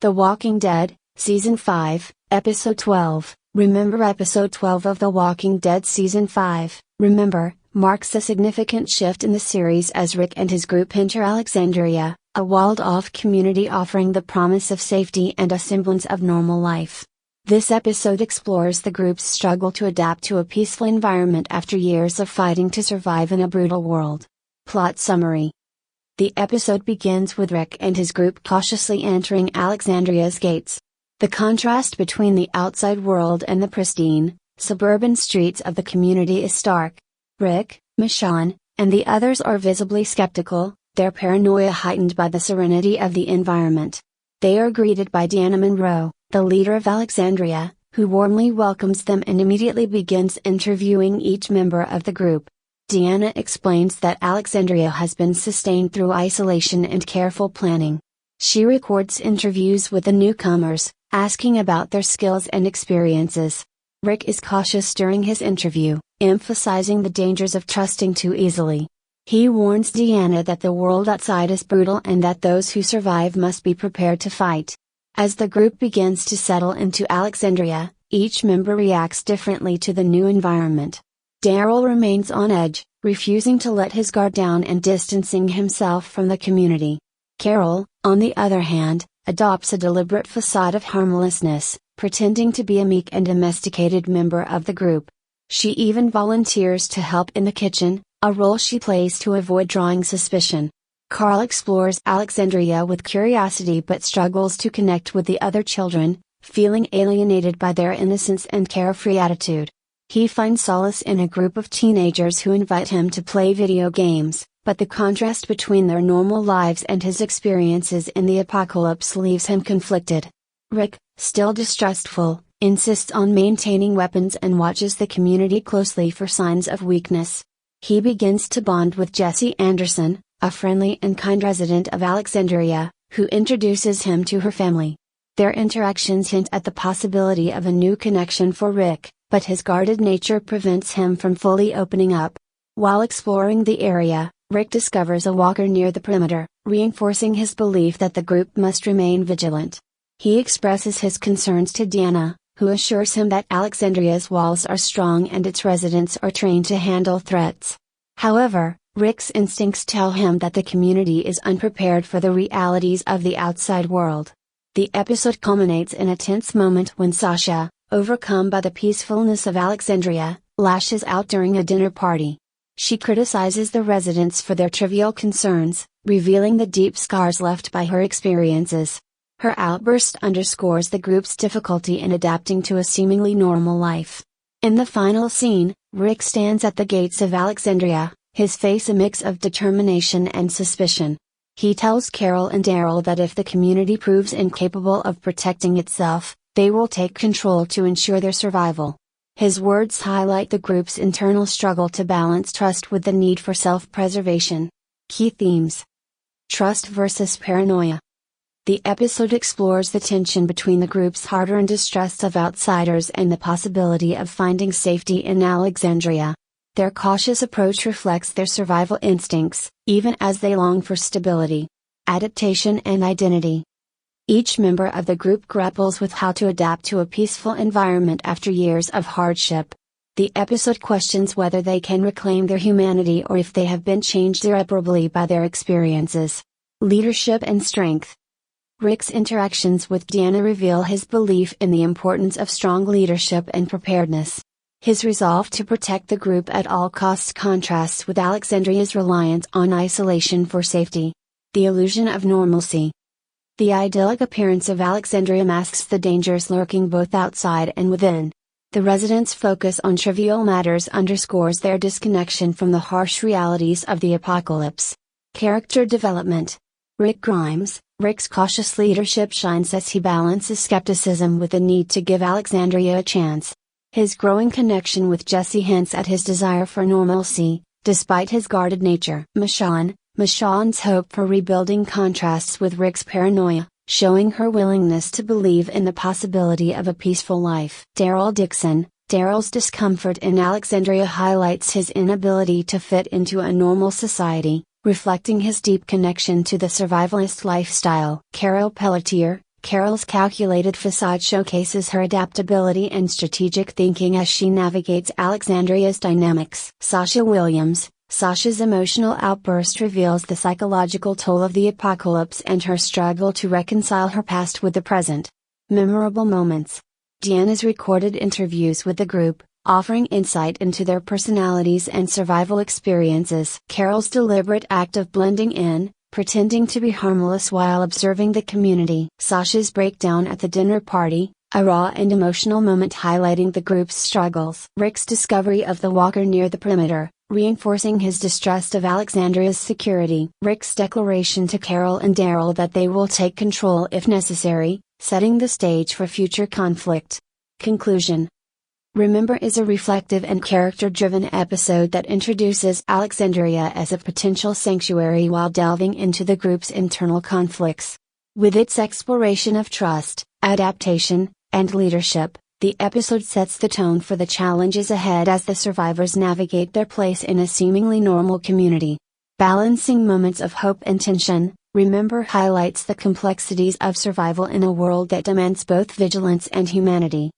The Walking Dead, Season 5, Episode 12. Remember, Episode 12 of The Walking Dead Season 5, Remember, marks a significant shift in the series as Rick and his group enter Alexandria, a walled-off community offering the promise of safety and a semblance of normal life. This episode explores the group's struggle to adapt to a peaceful environment after years of fighting to survive in a brutal world. Plot summary. The episode begins with Rick and his group cautiously entering Alexandria's gates. The contrast between the outside world and the pristine, suburban streets of the community is stark. Rick, Michonne, and the others are visibly skeptical, their paranoia heightened by the serenity of the environment. They are greeted by Deanna Monroe, the leader of Alexandria, who warmly welcomes them and immediately begins interviewing each member of the group. Deanna explains that Alexandria has been sustained through isolation and careful planning. She records interviews with the newcomers, asking about their skills and experiences. Rick is cautious during his interview, emphasizing the dangers of trusting too easily. He warns Deanna that the world outside is brutal and that those who survive must be prepared to fight. As the group begins to settle into Alexandria, each member reacts differently to the new environment. Daryl remains on edge, refusing to let his guard down and distancing himself from the community. Carol, on the other hand, adopts a deliberate facade of harmlessness, pretending to be a meek and domesticated member of the group. She even volunteers to help in the kitchen, a role she plays to avoid drawing suspicion. Carl explores Alexandria with curiosity but struggles to connect with the other children, feeling alienated by their innocence and carefree attitude. He finds solace in a group of teenagers who invite him to play video games, but the contrast between their normal lives and his experiences in the apocalypse leaves him conflicted. Rick, still distrustful, insists on maintaining weapons and watches the community closely for signs of weakness. He begins to bond with Jessie Anderson, a friendly and kind resident of Alexandria, who introduces him to her family. Their interactions hint at the possibility of a new connection for Rick, but his guarded nature prevents him from fully opening up. While exploring the area, Rick discovers a walker near the perimeter, reinforcing his belief that the group must remain vigilant. He expresses his concerns to Deanna, who assures him that Alexandria's walls are strong and its residents are trained to handle threats. However, Rick's instincts tell him that the community is unprepared for the realities of the outside world. The episode culminates in a tense moment when Sasha, overcome by the peacefulness of Alexandria, lashes out during a dinner party. She criticizes the residents for their trivial concerns, revealing the deep scars left by her experiences. Her outburst underscores the group's difficulty in adapting to a seemingly normal life. In the final scene, Rick stands at the gates of Alexandria, his face a mix of determination and suspicion. He tells Carol and Daryl that if the community proves incapable of protecting itself, they will take control to ensure their survival. His words highlight the group's internal struggle to balance trust with the need for self-preservation. Key themes: trust versus paranoia. The episode explores the tension between the group's hard-earned distrust of outsiders and the possibility of finding safety in Alexandria. Their cautious approach reflects their survival instincts, even as they long for stability, adaptation and identity. Each member of the group grapples with how to adapt to a peaceful environment after years of hardship. The episode questions whether they can reclaim their humanity or if they have been changed irreparably by their experiences. Leadership and strength. Rick's interactions with Deanna reveal his belief in the importance of strong leadership and preparedness. His resolve to protect the group at all costs contrasts with Alexandria's reliance on isolation for safety. The illusion of normalcy. The idyllic appearance of Alexandria masks the dangers lurking both outside and within. The residents' focus on trivial matters underscores their disconnection from the harsh realities of the apocalypse. Character development. Rick Grimes. Rick's cautious leadership shines as he balances skepticism with the need to give Alexandria a chance. His growing connection with Jessie hints at his desire for normalcy, despite his guarded nature. Michonne's hope for rebuilding contrasts with Rick's paranoia, showing her willingness to believe in the possibility of a peaceful life. Daryl Dixon. Daryl's discomfort in Alexandria highlights his inability to fit into a normal society, reflecting his deep connection to the survivalist lifestyle. Carol Pelletier. Carol's calculated facade showcases her adaptability and strategic thinking as she navigates Alexandria's dynamics. Sasha Williams, Sasha's emotional outburst reveals the psychological toll of the apocalypse and her struggle to reconcile her past with the present. Memorable moments. Deanna's recorded interviews with the group, offering insight into their personalities and survival experiences. Carol's deliberate act of blending in, pretending to be harmless while observing the community. Sasha's breakdown at the dinner party, a raw and emotional moment highlighting the group's struggles. Rick's discovery of the walker near the perimeter, reinforcing his distrust of Alexandria's security. Rick's declaration to Carol and Daryl that they will take control if necessary, setting the stage for future conflict. Conclusion. Remember is a reflective and character-driven episode that introduces Alexandria as a potential sanctuary while delving into the group's internal conflicts. With its exploration of trust, adaptation, and leadership, the episode sets the tone for the challenges ahead as the survivors navigate their place in a seemingly normal community. Balancing moments of hope and tension, Remember highlights the complexities of survival in a world that demands both vigilance and humanity.